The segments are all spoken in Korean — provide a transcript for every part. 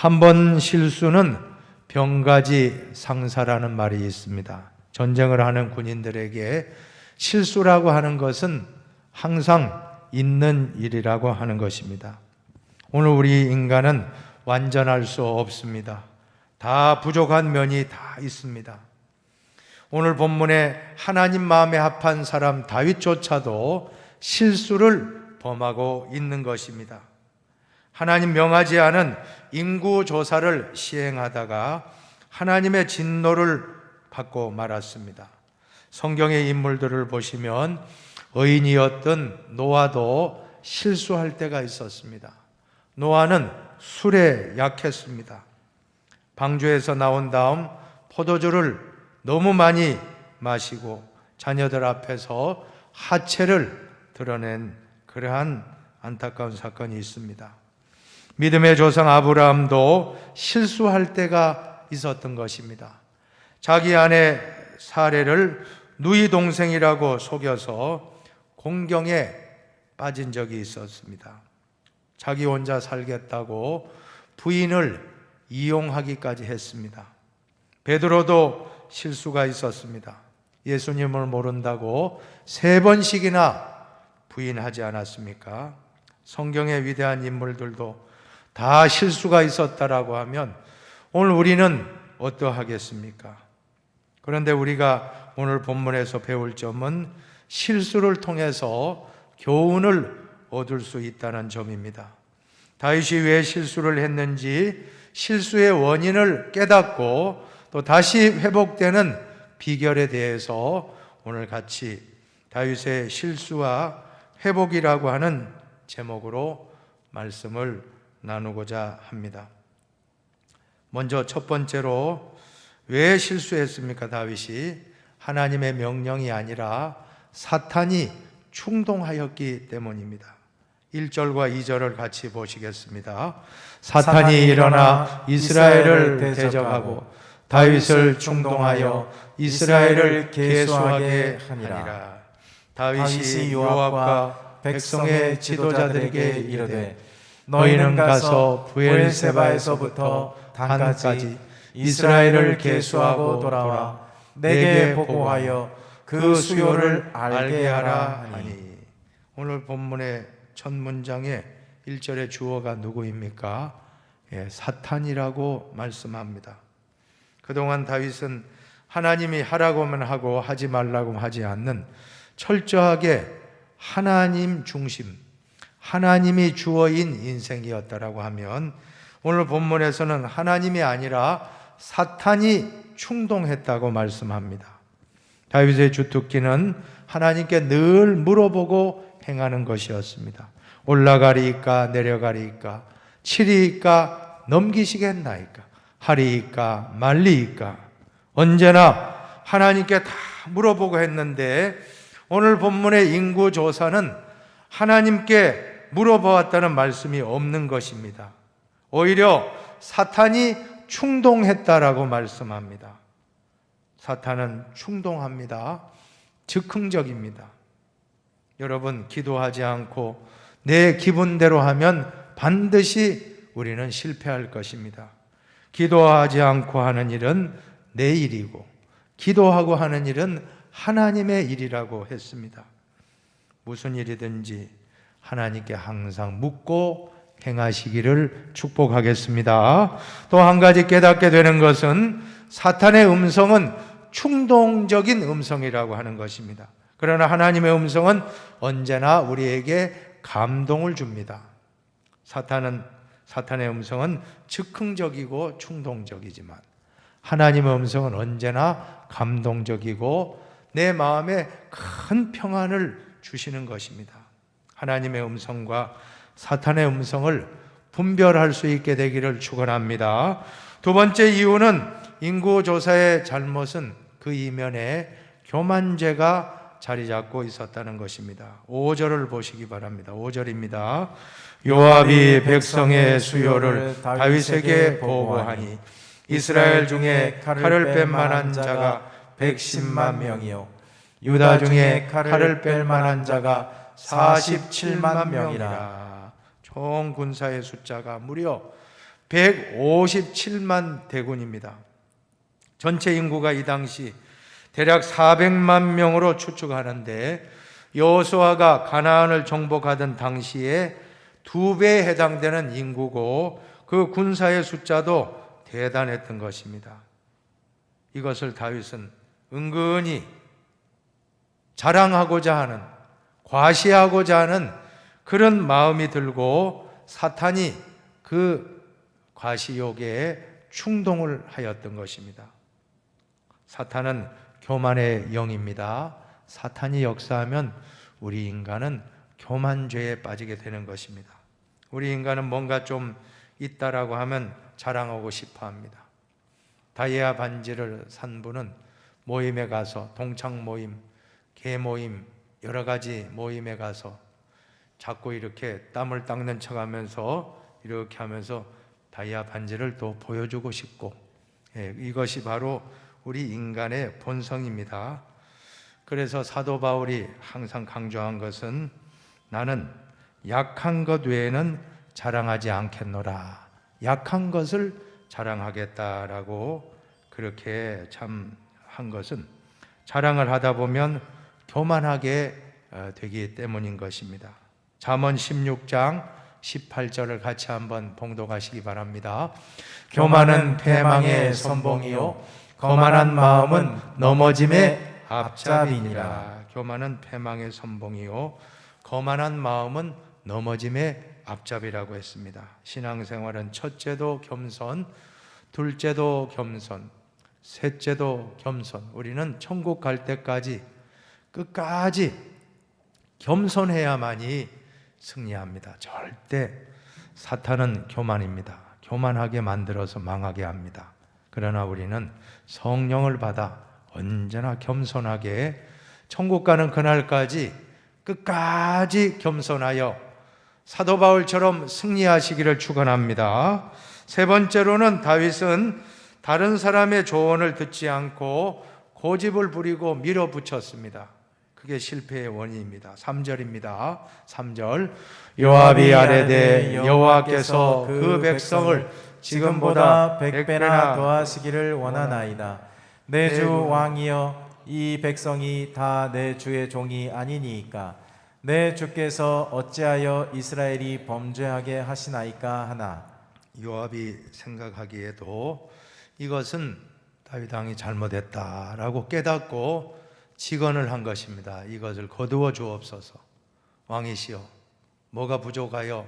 한 번 실수는 병가지 상사라는 말이 있습니다. 전쟁을 하는 군인들에게 실수라고 하는 것은 항상 있는 일이라고 하는 것입니다. 오늘 우리 인간은 완전할 수 없습니다. 다 부족한 면이 다 있습니다. 오늘 본문에 하나님 마음에 합한 사람 다윗조차도 실수를 범하고 있는 것입니다. 하나님 명하지 않은 인구조사를 시행하다가 하나님의 진노를 받고 말았습니다. 성경의 인물들을 보시면 의인이었던 노아도 실수할 때가 있었습니다. 노아는 술에 약했습니다. 방주에서 나온 다음 포도주를 너무 많이 마시고 자녀들 앞에서 하체를 드러낸 그러한 안타까운 사건이 있습니다. 믿음의 조상 아브라함도 실수할 때가 있었던 것입니다. 자기 아내 사레를 누이 동생이라고 속여서 공경에 빠진 적이 있었습니다. 자기 혼자 살겠다고 부인을 이용하기까지 했습니다. 베드로도 실수가 있었습니다. 예수님을 모른다고 3번씩이나 부인하지 않았습니까? 성경의 위대한 인물들도 다 실수가 있었다라고 하면 오늘 우리는 어떠하겠습니까? 그런데 우리가 오늘 본문에서 배울 점은 실수를 통해서 교훈을 얻을 수 있다는 점입니다. 다윗이 왜 실수를 했는지 실수의 원인을 깨닫고 또 다시 회복되는 비결에 대해서 오늘 같이 다윗의 실수와 회복이라고 하는 제목으로 말씀을 나누고자 합니다. 먼저 첫 번째로 왜 실수했습니까? 다윗이 하나님의 명령이 아니라 사탄이 충동하였기 때문입니다. 1절과 2절을 같이 보시겠습니다. 사탄이 일어나 이스라엘을 대적하고 다윗을 충동하여 이스라엘을 계수하게 하니라. 다윗이 요압과 백성의 지도자들에게 이르되 너희는 가서 브엘세바에서부터 단까지 이스라엘을 계수하고 돌아와 내게 보고하여 그 수요를 알게 하라 하니. 오늘 본문의 첫 문장에 1절의 주어가 누구입니까? 사탄이라고 말씀합니다. 그동안 다윗은 하나님이 하라고만 하고 하지 말라고 하지 않는 철저하게 하나님 중심, 하나님이 주어인 인생이었다라고 하면 오늘 본문에서는 하나님이 아니라 사탄이 충동했다고 말씀합니다. 다윗의 주특기는 하나님께 늘 물어보고 행하는 것이었습니다. 올라가리이까 내려가리이까 치리이까 넘기시겠나이까 하리이까 말리이까 언제나 하나님께 다 물어보고 했는데 오늘 본문의 인구조사는 하나님께 물어보았다는 말씀이 없는 것입니다. 오히려 사탄이 충동했다라고 말씀합니다. 사탄은 충동합니다. 즉흥적입니다. 여러분, 기도하지 않고 내 기분대로 하면 반드시 우리는 실패할 것입니다. 기도하지 않고 하는 일은 내 일이고 기도하고 하는 일은 하나님의 일이라고 했습니다. 무슨 일이든지 하나님께 항상 묻고 행하시기를 축복하겠습니다. 또 한 가지 깨닫게 되는 것은 사탄의 음성은 충동적인 음성이라고 하는 것입니다. 그러나 하나님의 음성은 언제나 우리에게 감동을 줍니다. 사탄의 음성은 즉흥적이고 충동적이지만 하나님의 음성은 언제나 감동적이고 내 마음에 큰 평안을 주시는 것입니다. 하나님의 음성과 사탄의 음성을 분별할 수 있게 되기를 축원합니다. 두 번째 이유는 인구조사의 잘못은 그 이면에 교만죄가 자리 잡고 있었다는 것입니다. 5절을 보시기 바랍니다. 5절입니다. 요압이 백성의 수요를 다윗에게 보고하니 이스라엘 중에 칼을 뺄 만한 자가 110만 명이요 유다 중에 칼을 뺄 만한 자가 47만 명이라. 총 군사의 숫자가 무려 157만 대군입니다. 전체 인구가 이 당시 대략 400만 명으로 추측하는데 여호수아가 가나안을 정복하던 당시에 2배에 해당되는 인구고 그 군사의 숫자도 대단했던 것입니다. 이것을 다윗은 은근히 자랑하고자 하는, 과시하고자 하는 그런 마음이 들고 사탄이 그 과시욕에 충동을 하였던 것입니다. 사탄은 교만의 영입니다. 사탄이 역사하면 우리 인간은 교만죄에 빠지게 되는 것입니다. 우리 인간은 뭔가 좀 있다라고 하면 자랑하고 싶어 합니다. 다이아 반지를 산 분은 모임에 가서, 동창 모임, 개 모임, 여러 가지 모임에 가서 자꾸 이렇게 땀을 닦는 척 하면서 이렇게 하면서 다이아 반지를 또 보여주고 싶고, 이것이 바로 우리 인간의 본성입니다. 그래서 사도 바울이 항상 강조한 것은 나는 약한 것 외에는 자랑하지 않겠노라. 약한 것을 자랑하겠다라고 그렇게 참 한 것은 자랑을 하다 보면 교만하게 되기 때문인 것입니다. 잠언 16장 18절을 같이 한번 봉독하시기 바랍니다. 교만은 패망의 선봉이요 거만한 마음은 넘어짐의 앞잡이니라. 교만은 패망의 선봉이요 거만한 마음은 넘어짐의 앞잡이라고 했습니다. 신앙생활은 첫째도 겸손, 둘째도 겸손, 셋째도 겸손. 우리는 천국 갈 때까지 끝까지 겸손해야만이 승리합니다. 절대 사탄은 교만입니다. 교만하게 만들어서 망하게 합니다. 그러나 우리는 성령을 받아 언제나 겸손하게 천국 가는 그날까지 끝까지 겸손하여 사도 바울처럼 승리하시기를 축원합니다. 세 번째로는 다윗은 다른 사람의 조언을 듣지 않고 고집을 부리고 밀어붙였습니다. 그게 실패의 원인입니다. 3절입니다. 3절 요압이 아뢰되 여호와께서 그 백성을 지금보다 100배나 더하시기를 원하나이다. 내 주 왕이여 이 백성이 다 내 주의 종이 아니니이까 내 주께서 어찌하여 이스라엘이 범죄하게 하시나이까 하나. 요압이 생각하기에도 이것은 다윗 왕이 잘못했다라고 깨닫고 직언을 한 것입니다. 이것을 거두어 주옵소서. 왕이시여 뭐가 부족하여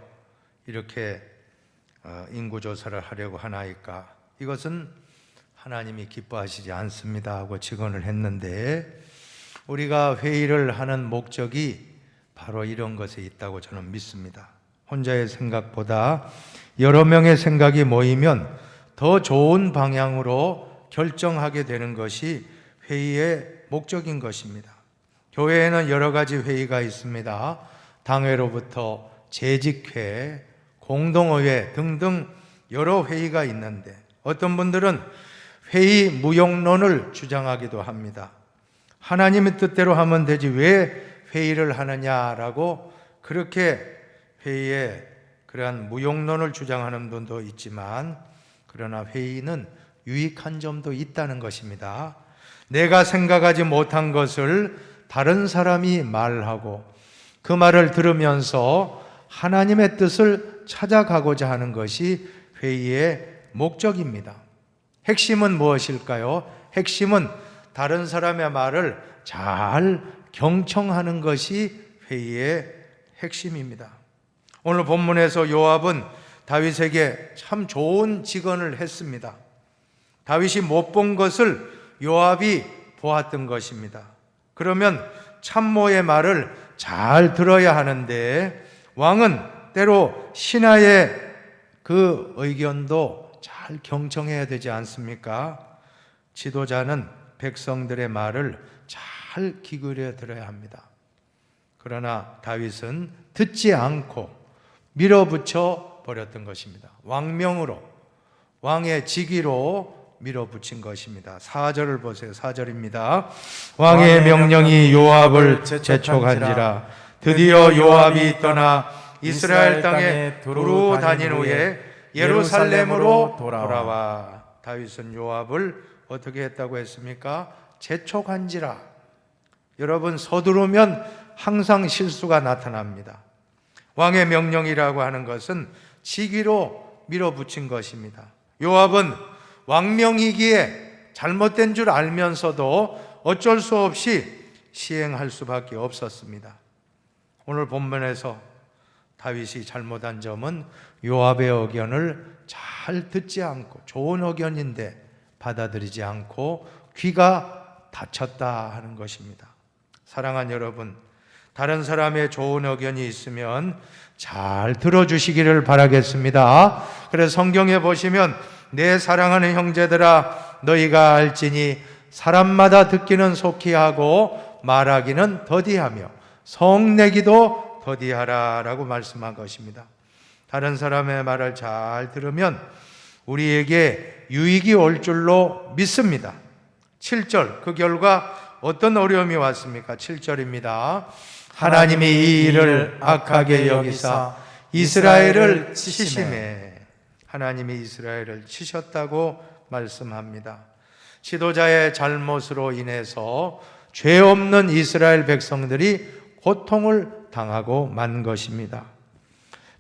이렇게 인구조사를 하려고 하나이까. 이것은 하나님이 기뻐하시지 않습니다 하고 직언을 했는데, 우리가 회의를 하는 목적이 바로 이런 것에 있다고 저는 믿습니다. 혼자의 생각보다 여러 명의 생각이 모이면 더 좋은 방향으로 결정하게 되는 것이 회의의 목적인 것입니다. 교회에는 여러 가지 회의가 있습니다. 당회로부터 재직회, 공동의회 등등 여러 회의가 있는데 어떤 분들은 회의 무용론을 주장하기도 합니다. 하나님의 뜻대로 하면 되지 왜 회의를 하느냐라고 그렇게 회의에 그러한 무용론을 주장하는 분도 있지만, 그러나 회의는 유익한 점도 있다는 것입니다. 내가 생각하지 못한 것을 다른 사람이 말하고 그 말을 들으면서 하나님의 뜻을 찾아가고자 하는 것이 회의의 목적입니다. 핵심은 무엇일까요? 핵심은 다른 사람의 말을 잘 경청하는 것이 회의의 핵심입니다. 오늘 본문에서 요압은 다윗에게 참 좋은 직언을 했습니다. 다윗이 못 본 것을 요압이 보았던 것입니다. 그러면 참모의 말을 잘 들어야 하는데 왕은 때로 신하의 그 의견도 잘 경청해야 되지 않습니까? 지도자는 백성들의 말을 잘 기울여 들어야 합니다. 그러나 다윗은 듣지 않고 밀어붙여 버렸던 것입니다. 왕명으로, 왕의 직위로 밀어붙인 것입니다. 4절을 보세요. 4절입니다. 왕의 명령이 요압을 재촉한지라. 드디어 요압이 떠나 이스라엘 땅에 두루 다닌 후에 예루살렘으로 돌아와. 다윗은 요압을 어떻게 했다고 했습니까? 재촉한지라. 여러분, 서두르면 항상 실수가 나타납니다. 왕의 명령이라고 하는 것은 직위로 밀어붙인 것입니다. 요압은 왕명이기에 잘못된 줄 알면서도 어쩔 수 없이 시행할 수밖에 없었습니다. 오늘 본문에서 다윗이 잘못한 점은 요압의 의견을 잘 듣지 않고, 좋은 의견인데 받아들이지 않고 귀가 닫혔다 하는 것입니다. 사랑하는 여러분, 다른 사람의 좋은 의견이 있으면 잘 들어주시기를 바라겠습니다. 그래서 성경에 보시면 내 사랑하는 형제들아 너희가 알지니 사람마다 듣기는 속히 하고 말하기는 더디하며 성내기도 더디하라 라고 말씀한 것입니다. 다른 사람의 말을 잘 들으면 우리에게 유익이 올 줄로 믿습니다. 7절, 그 결과 어떤 어려움이 왔습니까? 7절입니다. 하나님이 이 일을 악하게 여기사 이스라엘을 치심해. 하나님이 이스라엘을 치셨다고 말씀합니다. 지도자의 잘못으로 인해서 죄 없는 이스라엘 백성들이 고통을 당하고 만 것입니다.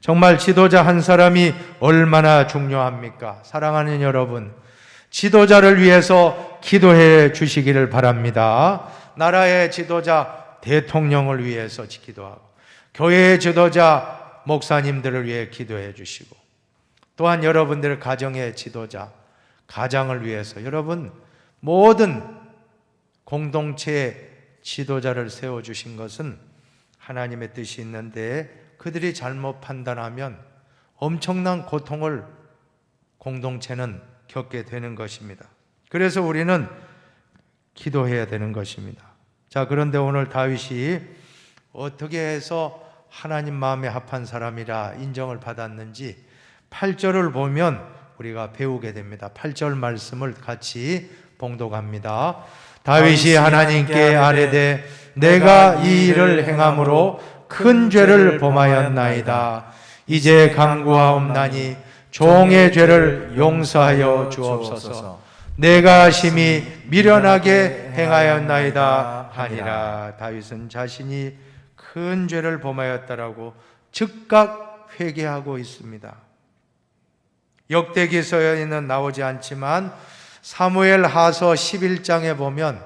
정말 지도자 한 사람이 얼마나 중요합니까? 사랑하는 여러분, 지도자를 위해서 기도해 주시기를 바랍니다. 나라의 지도자, 대통령을 위해서 기도하고, 교회의 지도자, 목사님들을 위해 기도해 주시고, 또한 여러분들 가정의 지도자, 가장을 위해서 여러분 모든 공동체의 지도자를 세워주신 것은 하나님의 뜻이 있는데, 그들이 잘못 판단하면 엄청난 고통을 공동체는 겪게 되는 것입니다. 그래서 우리는 기도해야 되는 것입니다. 자, 그런데 오늘 다윗이 어떻게 해서 하나님 마음에 합한 사람이라 인정을 받았는지 8절을 보면 우리가 배우게 됩니다. 8절 말씀을 같이 봉독합니다. 다윗이 하나님께 아뢰되 내가 이 일을 행함으로 큰 죄를 범하였나이다. 이제 간구하옵나니 종의 죄를 용서하여 주옵소서. 내가 심히 미련하게 행하였나이다 하니라. 다윗은 자신이 큰 죄를 범하였다라고 즉각 회개하고 있습니다. 역대기서에는 나오지 않지만 사무엘 하서 11장에 보면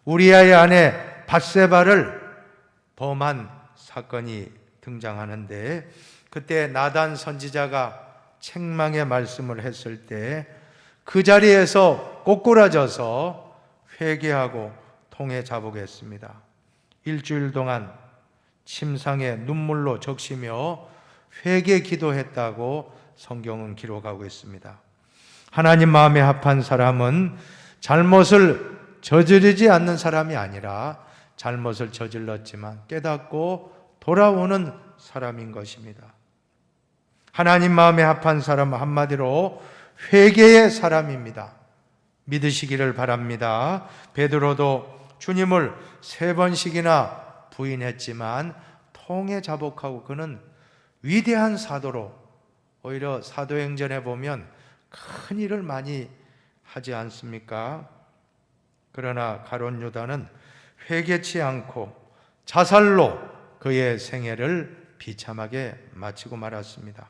우리아의 아내 밧세바를 범한 사건이 등장하는데, 그때 나단 선지자가 책망의 말씀을 했을 때 그 자리에서 꼬꾸라져서 회개하고 통에 자복했습니다. 일주일 동안 침상에 눈물로 적시며 회개 기도했다고 성경은 기록하고 있습니다. 하나님 마음에 합한 사람은 잘못을 저지르지 않는 사람이 아니라 잘못을 저질렀지만 깨닫고 돌아오는 사람인 것입니다. 하나님 마음에 합한 사람은 한마디로 회개의 사람입니다. 믿으시기를 바랍니다. 베드로도 주님을 3번씩이나 부인했지만 통에 자복하고 그는 위대한 사도로, 오히려 사도행전에 보면 큰 일을 많이 하지 않습니까? 그러나 가룟 유다는 회개치 않고 자살로 그의 생애를 비참하게 마치고 말았습니다.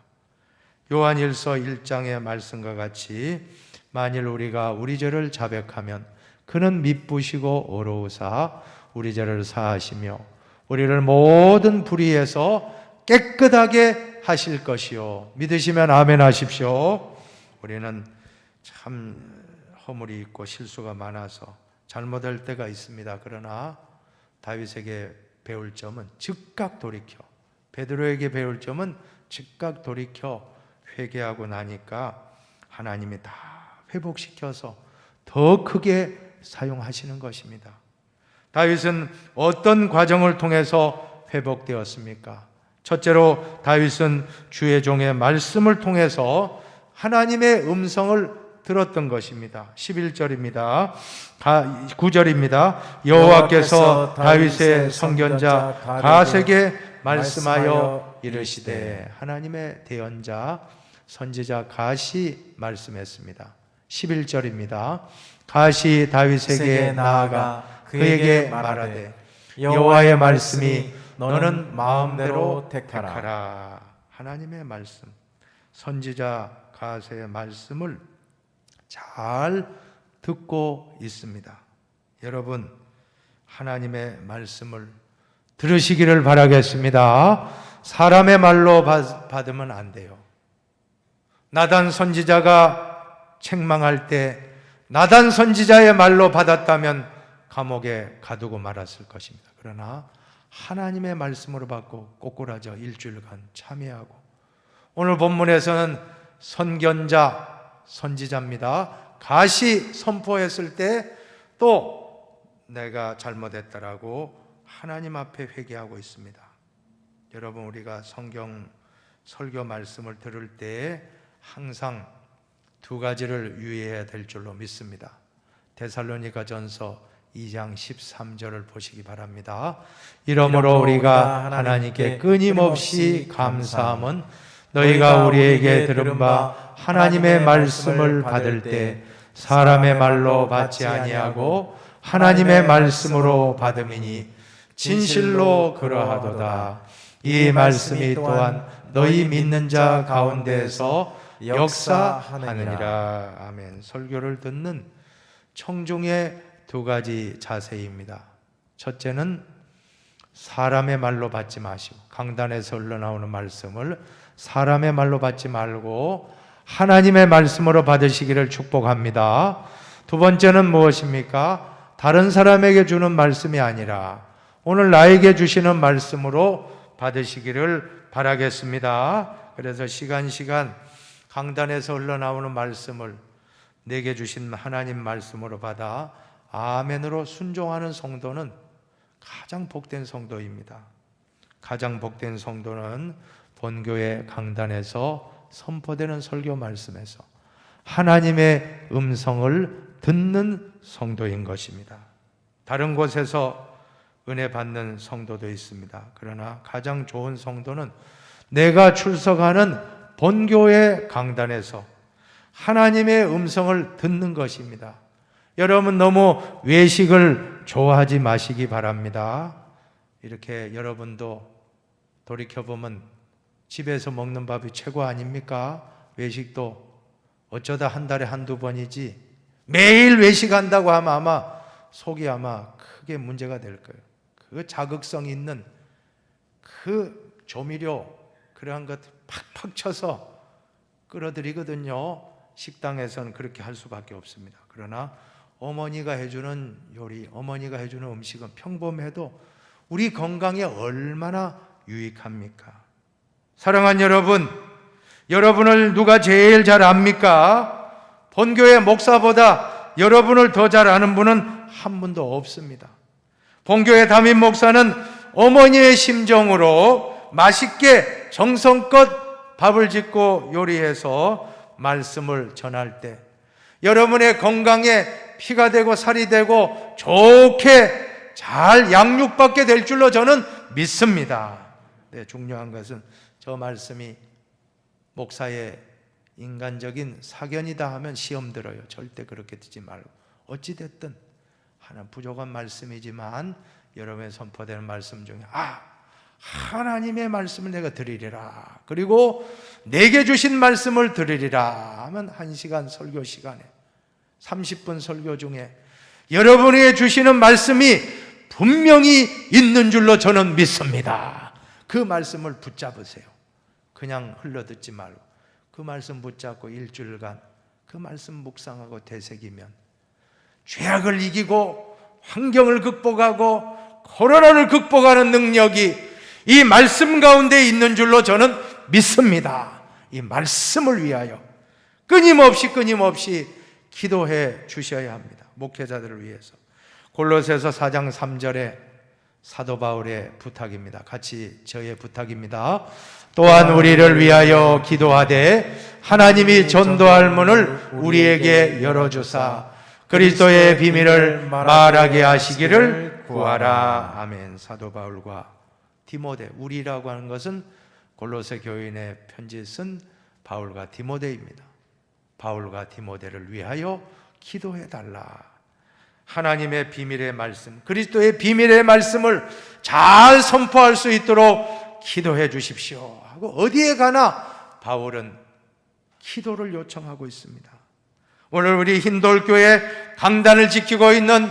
요한일서 1장의 말씀과 같이 만일 우리가 우리 죄를 자백하면 그는 미쁘시고 어로우사 우리 죄를 사하시며 우리를 모든 불의에서 깨끗하게 하실 것이요. 믿으시면 아멘 하십시오. 우리는 참 허물이 있고 실수가 많아서 잘못할 때가 있습니다. 그러나 다윗에게 배울 점은 즉각 돌이켜, 베드로에게 배울 점은 즉각 돌이켜 회개하고 나니까 하나님이 다 회복시켜서 더 크게 사용하시는 것입니다. 다윗은 어떤 과정을 통해서 회복되었습니까? 첫째로 다윗은 주의 종의 말씀을 통해서 하나님의 음성을 들었던 것입니다. 11절입니다. 9절입니다. 여호와께서 다윗의 선견자 갓에게 말씀하여 이르시되, 하나님의 대언자 선지자 갓이 말씀했습니다. 11절입니다. 갓이 다윗에게 나아가 그에게 말하되 여호와의 말씀이 너는 마음대로 택하라. 하나님의 말씀, 선지자 갓의 말씀을 잘 듣고 있습니다. 여러분, 하나님의 말씀을 들으시기를 바라겠습니다. 사람의 말로 받으면 안 돼요. 나단 선지자가 책망할 때 나단 선지자의 말로 받았다면 감옥에 가두고 말았을 것입니다. 그러나 하나님의 말씀으로 받고 꼬꾸라져 일주일간 참여하고, 오늘 본문에서는 선견자, 선지자입니다. 갓이 선포했을 때 또 내가 잘못했다라고 하나님 앞에 회개하고 있습니다. 여러분, 우리가 성경 설교 말씀을 들을 때 항상 두 가지를 유의해야 될 줄로 믿습니다. 데살로니가전서 2장 13절을 보시기 바랍니다. 이러므로 우리가 하나님께 끊임없이 감사함은 너희가 우리에게 들은 바 하나님의 말씀을 받을 때 사람의 말로 받지 아니하고 하나님의 말씀으로 받음이니 진실로 그러하도다. 이 말씀이 또한 너희 믿는 자 가운데에서 역사하느니라. 아멘. 설교를 듣는 청중의 두 가지 자세입니다. 첫째는 사람의 말로 받지 마시고, 강단에서 흘러나오는 말씀을 사람의 말로 받지 말고 하나님의 말씀으로 받으시기를 축복합니다. 두 번째는 무엇입니까? 다른 사람에게 주는 말씀이 아니라 오늘 나에게 주시는 말씀으로 받으시기를 바라겠습니다. 그래서 시간 강단에서 흘러나오는 말씀을 내게 주신 하나님 말씀으로 받아 아멘으로 순종하는 성도는 가장 복된 성도입니다. 가장 복된 성도는 본교회 강단에서 선포되는 설교 말씀에서 하나님의 음성을 듣는 성도인 것입니다. 다른 곳에서 은혜 받는 성도도 있습니다. 그러나 가장 좋은 성도는 내가 출석하는 본교회 강단에서 하나님의 음성을 듣는 것입니다. 여러분, 너무 외식을 좋아하지 마시기 바랍니다. 이렇게 여러분도 돌이켜보면 집에서 먹는 밥이 최고 아닙니까? 외식도 어쩌다 한 달에 한두 번이지 매일 외식한다고 하면 아마 속이 아마 크게 문제가 될 거예요. 그 자극성 있는 그 조미료 그러한 것 팍팍 쳐서 끌어들이거든요. 식당에서는 그렇게 할 수밖에 없습니다. 그러나 어머니가 해주는 요리, 어머니가 해주는 음식은 평범해도 우리 건강에 얼마나 유익합니까? 사랑하는 여러분, 여러분을 누가 제일 잘 압니까? 본교회 목사보다 여러분을 더 잘 아는 분은 한 분도 없습니다. 본교회 담임 목사는 어머니의 심정으로 맛있게 정성껏 밥을 짓고 요리해서 말씀을 전할 때 여러분의 건강에 피가 되고 살이 되고 좋게 잘 양육받게 될 줄로 저는 믿습니다. 네, 중요한 것은 저 말씀이 목사의 인간적인 사견이다 하면 시험 들어요. 절대 그렇게 듣지 말고, 어찌됐든 하나 부족한 말씀이지만 여러분의 선포되는 말씀 중에 하나님의 말씀을 내가 드리리라, 그리고 내게 주신 말씀을 드리리라 하면 1시간 설교 시간에 30분 설교 중에 여러분에게 주시는 말씀이 분명히 있는 줄로 저는 믿습니다. 그 말씀을 붙잡으세요. 그냥 흘러듣지 말고 그 말씀 붙잡고 일주일간 그 말씀 묵상하고 되새기면 죄악을 이기고 환경을 극복하고 코로나를 극복하는 능력이 이 말씀 가운데 있는 줄로 저는 믿습니다. 이 말씀을 위하여 끊임없이 기도해 주셔야 합니다. 목회자들을 위해서. 골로새서 4장 3절에 사도 바울의 부탁입니다. 같이 저의 부탁입니다. 또한 우리를 위하여 기도하되 하나님이 전도할 문을 우리에게 열어주사 그리스도의 비밀을 말하게 하시기를 구하라. 아멘. 사도 바울과 디모데, 우리라고 하는 것은 골로새 교인의 편지 쓴 바울과 디모데입니다. 바울과 디모데를 위하여 기도해 달라. 하나님의 비밀의 말씀, 그리스도의 비밀의 말씀을 잘 선포할 수 있도록 기도해 주십시오 하고 어디에 가나 바울은 기도를 요청하고 있습니다. 오늘 우리 흰돌교회 강단을 지키고 있는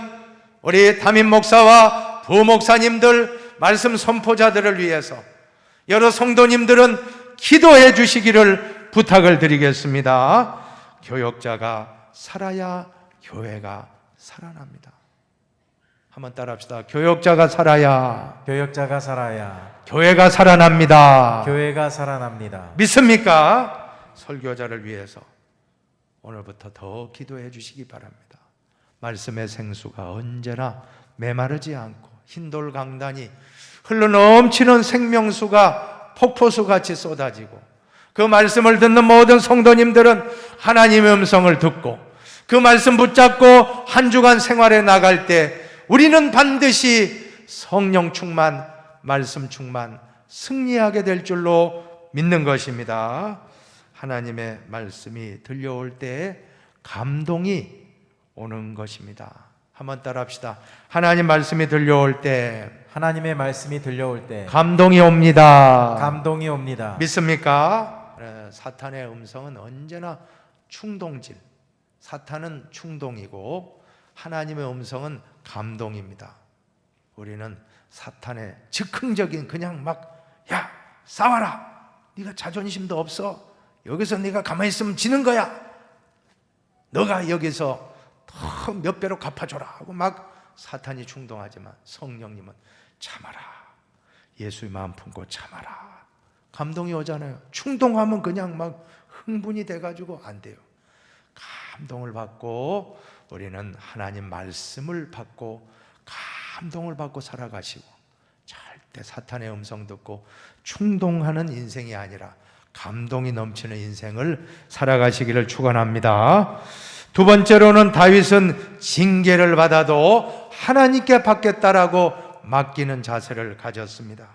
우리 담임 목사와 부목사님들, 말씀 선포자들을 위해서 여러 성도님들은 기도해 주시기를 부탁을 드리겠습니다. 교역자가 살아야 교회가 살아납니다. 한번 따라합시다. 교역자가 살아야 교회가 살아납니다. 교회가 살아납니다. 믿습니까? 설교자를 위해서 오늘부터 더 기도해 주시기 바랍니다. 말씀의 생수가 언제나 메마르지 않고 흰돌 강단이 흘러넘치는 생명수가 폭포수같이 쏟아지고 그 말씀을 듣는 모든 성도님들은 하나님의 음성을 듣고 그 말씀 붙잡고 한 주간 생활에 나갈 때 우리는 반드시 성령 충만, 말씀 충만, 승리하게 될 줄로 믿는 것입니다. 하나님의 말씀이 들려올 때 감동이 오는 것입니다. 한번 따라합시다. 하나님 말씀이 들려올 때 하나님의 말씀이 들려올 때 감동이 옵니다. 감동이 옵니다. 믿습니까? 사탄의 음성은 언제나 충동질. 사탄은 충동이고 하나님의 음성은 감동입니다. 우리는 사탄의 즉흥적인 그냥 막 야 싸워라. 네가 자존심도 없어. 여기서 네가 가만히 있으면 지는 거야. 너가 여기서 더 몇 배로 갚아줘라 하고 막 사탄이 충동하지만 성령님은 참아라. 예수의 마음 품고 참아라. 감동이 오잖아요. 충동하면 그냥 막 흥분이 돼가지고 안 돼요. 감동을 받고 우리는 하나님 말씀을 받고 감동을 받고 살아가시고 절대 사탄의 음성 듣고 충동하는 인생이 아니라 감동이 넘치는 인생을 살아가시기를 축원합니다. 두 번째로는 다윗은 징계를 받아도 하나님께 받겠다라고 맡기는 자세를 가졌습니다.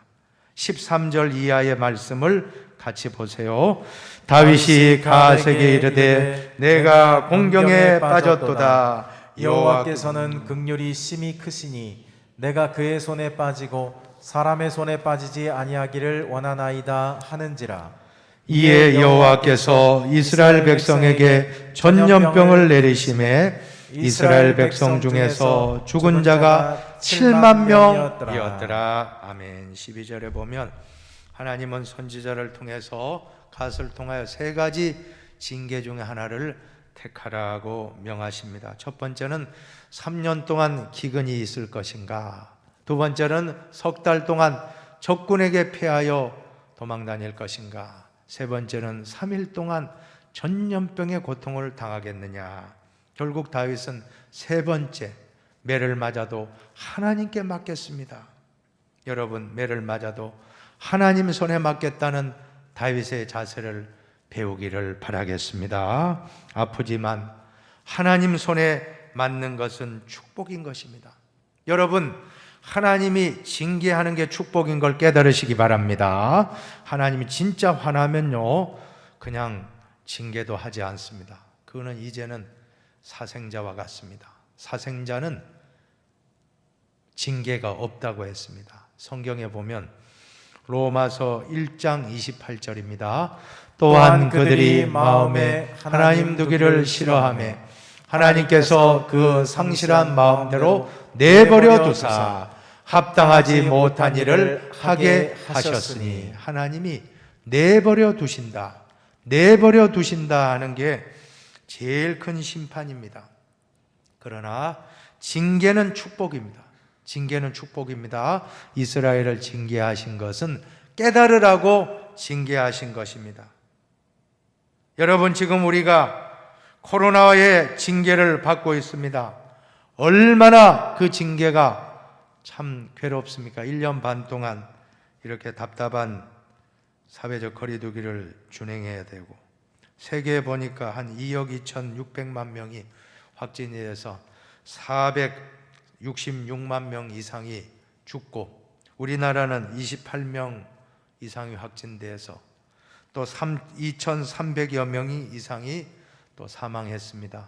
13절 이하의 말씀을 같이 보세요. 다윗이 가세게 이르되 내가 공경에 빠졌도다. 여호와께서는 긍휼이 심히 크시니 내가 그의 손에 빠지고 사람의 손에 빠지지 아니하기를 원하나이다 하는지라. 이에 여호와께서 이스라엘 백성에게 전염병을 내리심에 이스라엘 백성 중에서 죽은 자가 7만 명이었더라. 아멘. 12절에 보면 하나님은 선지자를 통해서 갓을 통하여 세 가지 징계 중에 하나를 택하라고 명하십니다. 첫 번째는 3년 동안 기근이 있을 것인가, 두 번째는 석 달 동안 적군에게 패하여 도망 다닐 것인가, 세 번째는 3일 동안 전염병의 고통을 당하겠느냐. 결국 다윗은 세 번째, 매를 맞아도 하나님께 맡겠습니다. 여러분, 매를 맞아도 하나님 손에 맡겠다는 다윗의 자세를 배우기를 바라겠습니다. 아프지만 하나님 손에 맞는 것은 축복인 것입니다. 여러분, 하나님이 징계하는 게 축복인 걸 깨달으시기 바랍니다. 하나님이 진짜 화나면요, 그냥 징계도 하지 않습니다. 그거는 이제는 사생자와 같습니다. 사생자는 징계가 없다고 했습니다. 성경에 보면 로마서 1장 28절입니다. 또한 그들이 마음에 하나님 두기를 싫어하며 하나님께서 그 상실한 마음대로 내버려 두사 합당하지 못한 일을 하게 하셨으니, 하나님이 내버려 두신다, 내버려 두신다 하는 게 제일 큰 심판입니다. 그러나 징계는 축복입니다. 징계는 축복입니다. 이스라엘을 징계하신 것은 깨달으라고 징계하신 것입니다. 여러분, 지금 우리가 코로나의 징계를 받고 있습니다. 얼마나 그 징계가 참 괴롭습니까? 1년 반 동안 이렇게 답답한 사회적 거리두기를 준행해야 되고, 세계에 보니까 한 2억 2,600만 명이 확진이 돼서 466만 명 이상이 죽고, 우리나라는 28명 이상이 확진돼서 또 2,300여 명이 이상이 또 사망했습니다.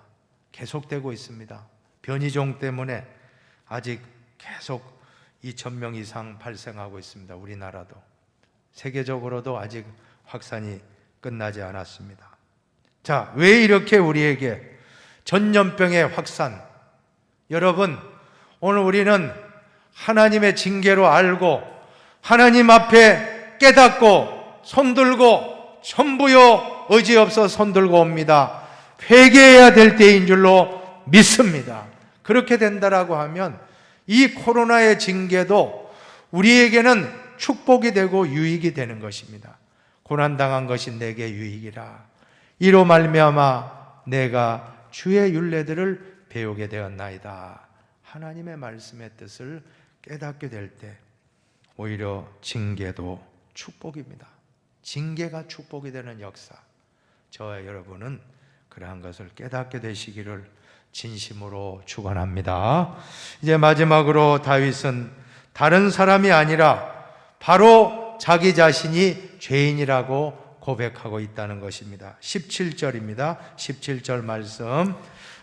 계속되고 있습니다. 변이종 때문에 아직 계속 2,000명 이상 발생하고 있습니다. 우리나라도. 세계적으로도 아직 확산이 끝나지 않았습니다. 자, 왜 이렇게 우리에게 전염병의 확산? 여러분, 오늘 우리는 하나님의 징계로 알고 하나님 앞에 깨닫고 손들고 전부요 의지 없어 손들고 옵니다. 회개해야 될 때인 줄로 믿습니다. 그렇게 된다라고 하면 이 코로나의 징계도 우리에게는 축복이 되고 유익이 되는 것입니다. 고난당한 것이 내게 유익이라. 이로 말미암아 내가 주의 율례들을 배우게 되었나이다. 하나님의 말씀의 뜻을 깨닫게 될 때 오히려 징계도 축복입니다. 징계가 축복이 되는 역사. 저와 여러분은 그러한 것을 깨닫게 되시기를 진심으로 축원합니다. 이제 마지막으로 다윗은 다른 사람이 아니라 바로 자기 자신이 죄인이라고 고백하고 있다는 것입니다. 17절입니다. 17절 말씀.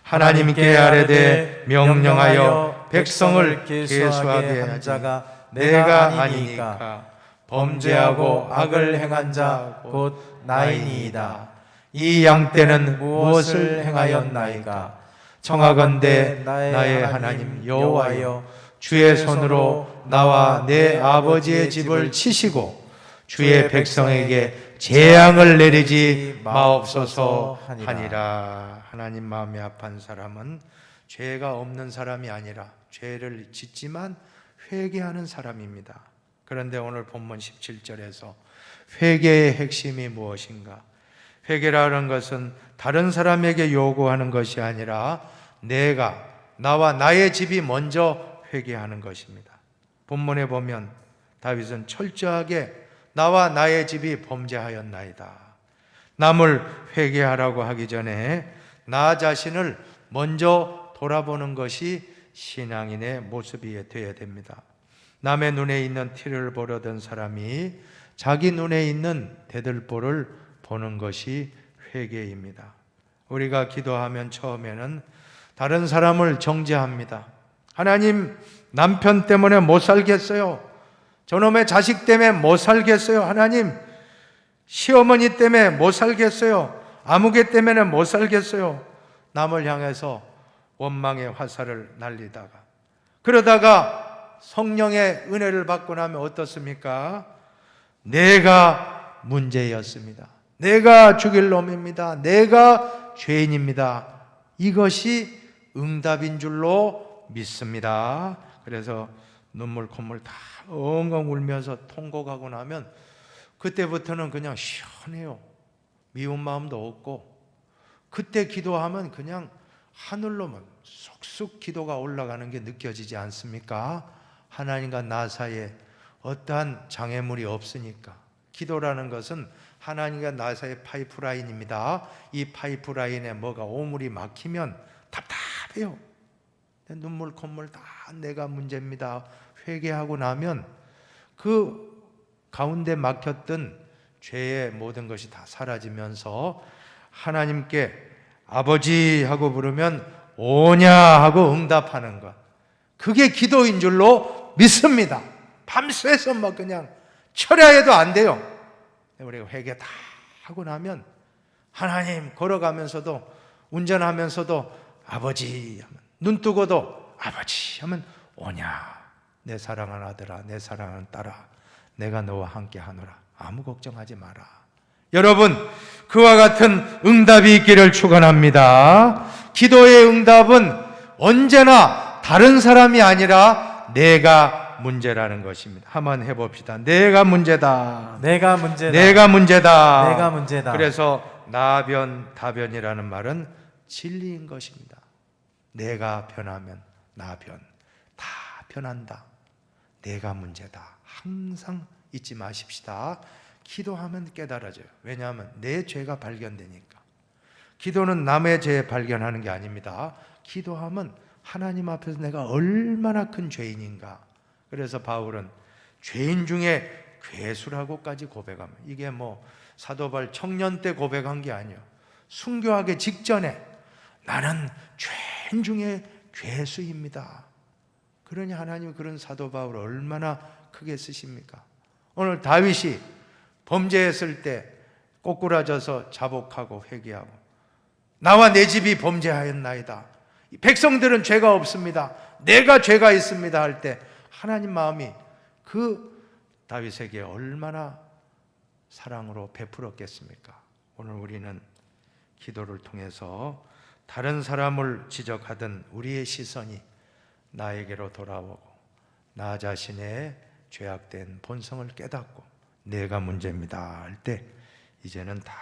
하나님께 아뢰되 명령하여 백성을 계수하게 한 자가 내가 아니니까 범죄하고 악을 행한 자 곧 나이니이다. 이 양떼는 무엇을 행하였나이까? 청하건대 나의 하나님 여호와여, 주의 손으로 나와 내 아버지의 집을 치시고 주의 백성에게 재앙을 내리지 마옵소서 하니라. 하나님 마음이 아픈 사람은 죄가 없는 사람이 아니라 죄를 짓지만 회개하는 사람입니다. 그런데 오늘 본문 17절에서 회개의 핵심이 무엇인가? 회개라는 것은 다른 사람에게 요구하는 것이 아니라 나와 나의 집이 먼저 회개하는 것입니다. 본문에 보면 다윗은 철저하게 나와 나의 집이 범죄하였나이다. 남을 회개하라고 하기 전에 나 자신을 먼저 돌아보는 것이 신앙인의 모습이 되어야 됩니다. 남의 눈에 있는 티를 보려던 사람이 자기 눈에 있는 대들보를 보는 것이 회개입니다. 우리가 기도하면 처음에는 다른 사람을 정죄합니다. 하나님, 남편 때문에 못 살겠어요. 저놈의 자식 때문에 못 살겠어요. 하나님, 시어머니 때문에 못 살겠어요. 아무개 때문에 못 살겠어요. 남을 향해서 원망의 화살을 날리다가, 그러다가 성령의 은혜를 받고 나면 어떻습니까? 내가 문제였습니다. 내가 죽일 놈입니다. 내가 죄인입니다. 이것이 응답인 줄로 믿습니다. 그래서 눈물 콧물 다 엉엉 울면서 통곡하고 나면 그때부터는 그냥 시원해요. 미운 마음도 없고, 그때 기도하면 그냥 하늘로만 쑥쑥 기도가 올라가는 게 느껴지지 않습니까? 하나님과 나 사이에 어떠한 장애물이 없으니까. 기도라는 것은 하나님과 나 사이의 파이프라인입니다. 이 파이프라인에 뭐가 오물이 막히면 답답해요. 눈물 콧물 다 내가 문제입니다. 회개하고 나면 그 가운데 막혔던 죄의 모든 것이 다 사라지면서 하나님께 아버지 하고 부르면 오냐 하고 응답하는 것, 그게 기도인 줄로 믿습니다. 밤새서 막 그냥 철야해도 안 돼요. 우리가 회개 다 하고 나면 하나님 걸어가면서도 운전하면서도 아버지 하면, 눈 뜨고도 아버지 하면 오냐, 내 사랑하는 아들아, 내 사랑하는 딸아, 내가 너와 함께 하노라. 아무 걱정하지 마라. 여러분, 그와 같은 응답이 있기를 축원합니다. 기도의 응답은 언제나 다른 사람이 아니라 내가 문제라는 것입니다. 한번 해봅시다. 내가 문제다. 내가 문제다. 내가 문제다. 내가 문제다. 그래서 나변 다변이라는 말은 진리인 것입니다. 내가 변하면 나변, 다 변한다. 내가 문제다. 항상 잊지 마십시다. 기도하면 깨달아져요. 왜냐하면 내 죄가 발견되니까. 기도는 남의 죄 발견하는 게 아닙니다. 기도하면 하나님 앞에서 내가 얼마나 큰 죄인인가. 그래서 바울은 죄인 중에 괴수라고까지 고백합니다. 이게 뭐 사도 바울 청년 때 고백한 게 아니에요. 순교하기 직전에 나는 죄인 중에 괴수입니다. 그러니 하나님이 그런 사도 바울을 얼마나 크게 쓰십니까? 오늘 다윗이 범죄했을 때 꼬꾸라져서 자복하고 회개하고 나와 내 집이 범죄하였나이다. 백성들은 죄가 없습니다. 내가 죄가 있습니다 할 때 하나님 마음이 그 다윗에게 얼마나 사랑으로 베풀었겠습니까? 오늘 우리는 기도를 통해서 다른 사람을 지적하던 우리의 시선이 나에게로 돌아오고 나 자신의 죄악된 본성을 깨닫고 내가 문제입니다 할 때 이제는 다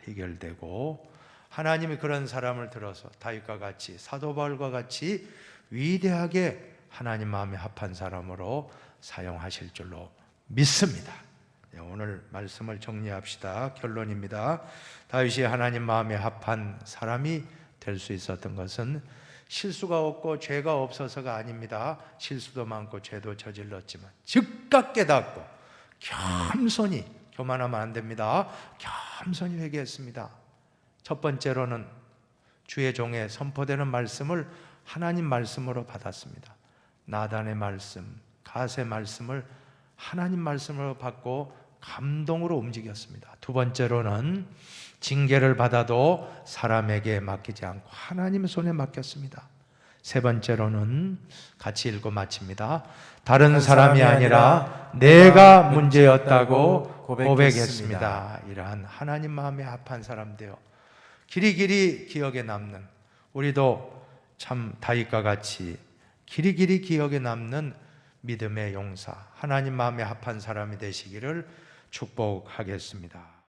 해결되고 하나님이 그런 사람을 들어서 다윗과 같이 사도 바울과 같이 위대하게 하나님 마음에 합한 사람으로 사용하실 줄로 믿습니다. 오늘 말씀을 정리합시다. 결론입니다. 다윗이 하나님 마음에 합한 사람이 될 수 있었던 것은 실수가 없고 죄가 없어서가 아닙니다. 실수도 많고 죄도 저질렀지만 즉각 깨닫고 겸손히, 교만하면 안 됩니다. 겸손히 회개했습니다. 첫 번째로는 주의 종에 선포되는 말씀을 하나님 말씀으로 받았습니다. 나단의 말씀, 갓의 말씀을 하나님 말씀으로 받고 감동으로 움직였습니다. 두 번째로는 징계를 받아도 사람에게 맡기지 않고 하나님 손에 맡겼습니다. 세 번째로는 같이 읽고 마칩니다. 다른 사람이 아니라 내가 문제였다고 고백했습니다. 이러한 하나님 마음에 합한 사람 되어 길이길이 기억에 남는, 우리도 참 다윗과 같이 길이길이 기억에 남는 믿음의 용사, 하나님 마음에 합한 사람이 되시기를 축복하겠습니다.